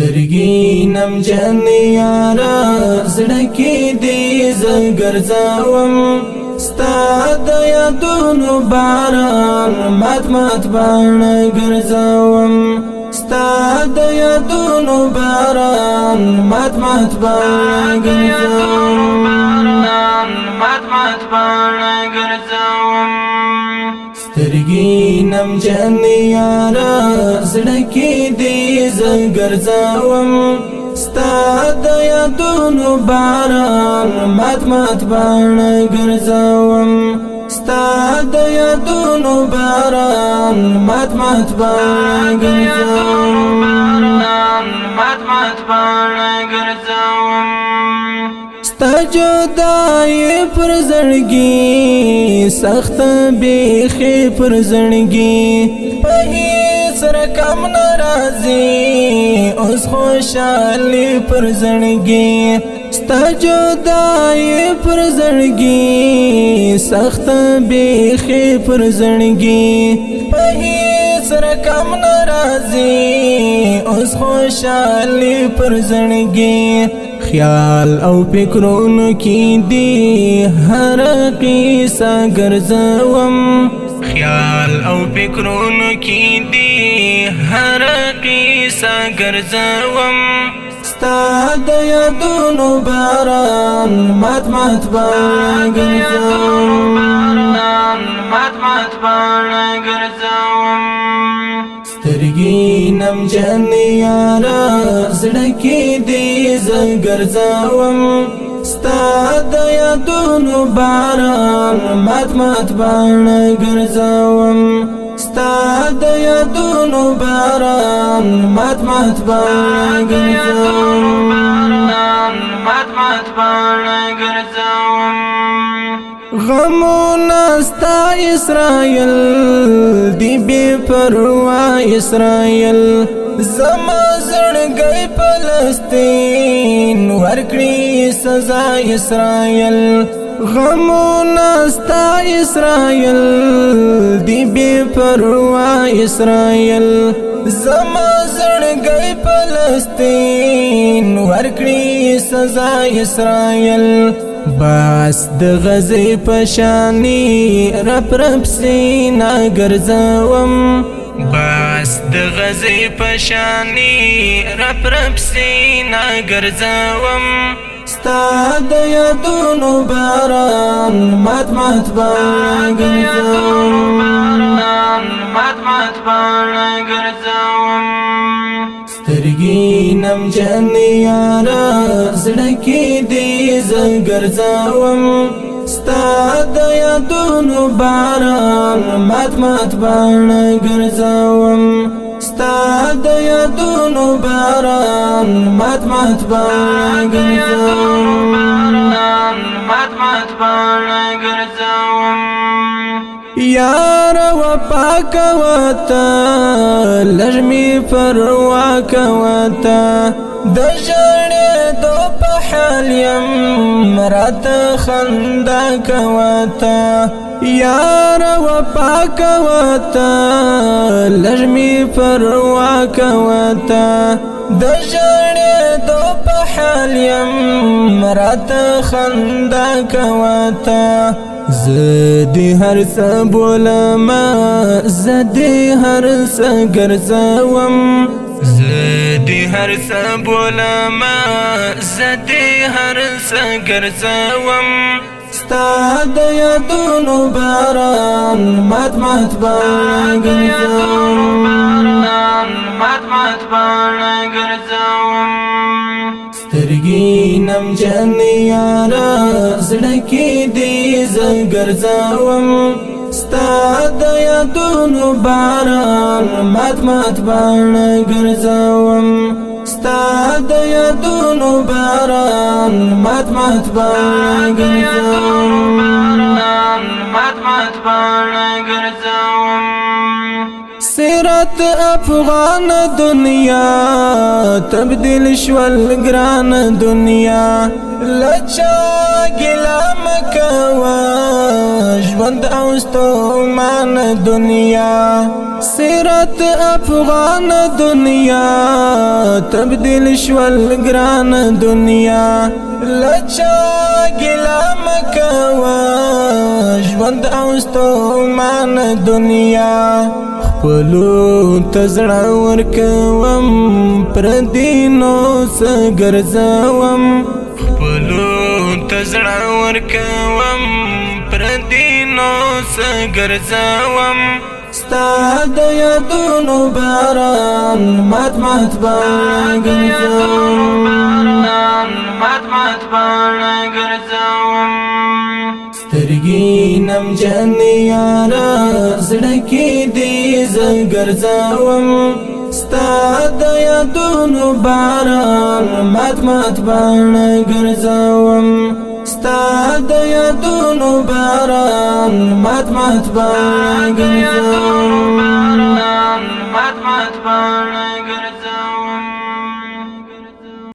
سترګې نمجن یارا زړه کې دې زه ګرځوم ستا د یادونو باران مات مات باڼه ګرځوم ستا د یادونو باران مات مات باڼه ګرځوم مات مات باڼه ګرځوم سترګې نمجن یارا زړه کې دې زه ګرځوم ستا د یادونو باران مات مات باڼه ګرځوم ستا د یادونو باران مات مات باڼه ګرځوم مات مات باڼه ګرځوم ستا جدائی پر زړګي سخت بیخي پر زړګي په هیڅ رقم ناراضي اوس خوشالي پر زړګي ستا جدائی پر زړګي سخت بیخي پر زړګي په هیڅ رقم ناراضي اوس خوشالي پر زړګي خیال او فکرونو کې دی هر قصه ګرځوم خیال او فکرونو کې دی هر قصه ګرځوم ستا د یادونو باران مات مات باڼه ګرځوم مات مات باڼه ګرځوم سترګې نمجن یارا زړه کې دې زه ګرځوم ستا د یادونو باران مات مات باڼه ګرځوم ستا د یادونو باران مات مات باڼه ګرځوم مات مات باڼه ګرځوم غمونا ستا اسرائیل دی بے پروا اسرائیل زما زړګی فلسطین ورکړي سزا اسرائیل غمونا ستا اسرائیل دی بے پروا اسرائیل زما زړګی فلسطین ورکړي سزا اسرائیل باس د غزې پشانی رپ رپ سینا ګرځوم باس د غزې پشانی رپ رپ سینا ګرځوم ستا د یادونو باران مات مات باڼه ګرځوم مات مات باڼه ګرځوم سترګې نمجن یارا زړه کې دې زه ګرځوم ستا د یادونو باران مات مات باڼه ګرځوم ستا د یادونو باران مات مات باڼه ګرځوم مات مات باڼه ګرځوم یار وفا کوتا لږمی پروا کوتا د ژړې دو په حال یم راته خندا کوتا یار وفا کوتا لږمی پروا کوتا د ژړې دو په حال یم راته خندا کوتا زدی هر څه بولما زدی هر څه ګرځوم زدی هر څه بولما زدی هر څه ګرځوم ستا د یادونو باران مات مات باڼه ګرځوم مات مات باڼه ګرځوم سترګې نمجن یارا زړه کې دې زه ګرځوم ستا د یادونو باران مات مات باڼه ګرځوم ستا د یادونو باران مات مات باڼه ګرځوم مات مات باڼه ګرځوم سیرت افغان دنیا تبدیل شول گران دنیا لچا گلا مکوا ژوند او ستومان دنیا سیرت افغان دنیا تبدیل شول گران دنیا لچا گلا مکوا ژوند او ستومان دنیا خپلو تزړه ورکوم پردینو سګرځوم خپلو تزړه ورکوم پردینو سګرځوم ستا د یادونو باران مات مات باڼه ګرځوم سترګې نمجن یاره زړه کې دې زه ګرځوم ستا د یادونو باران مات مات باڼه ګرځوم ستا د یادونو باران مات مات باڼه ګرځوم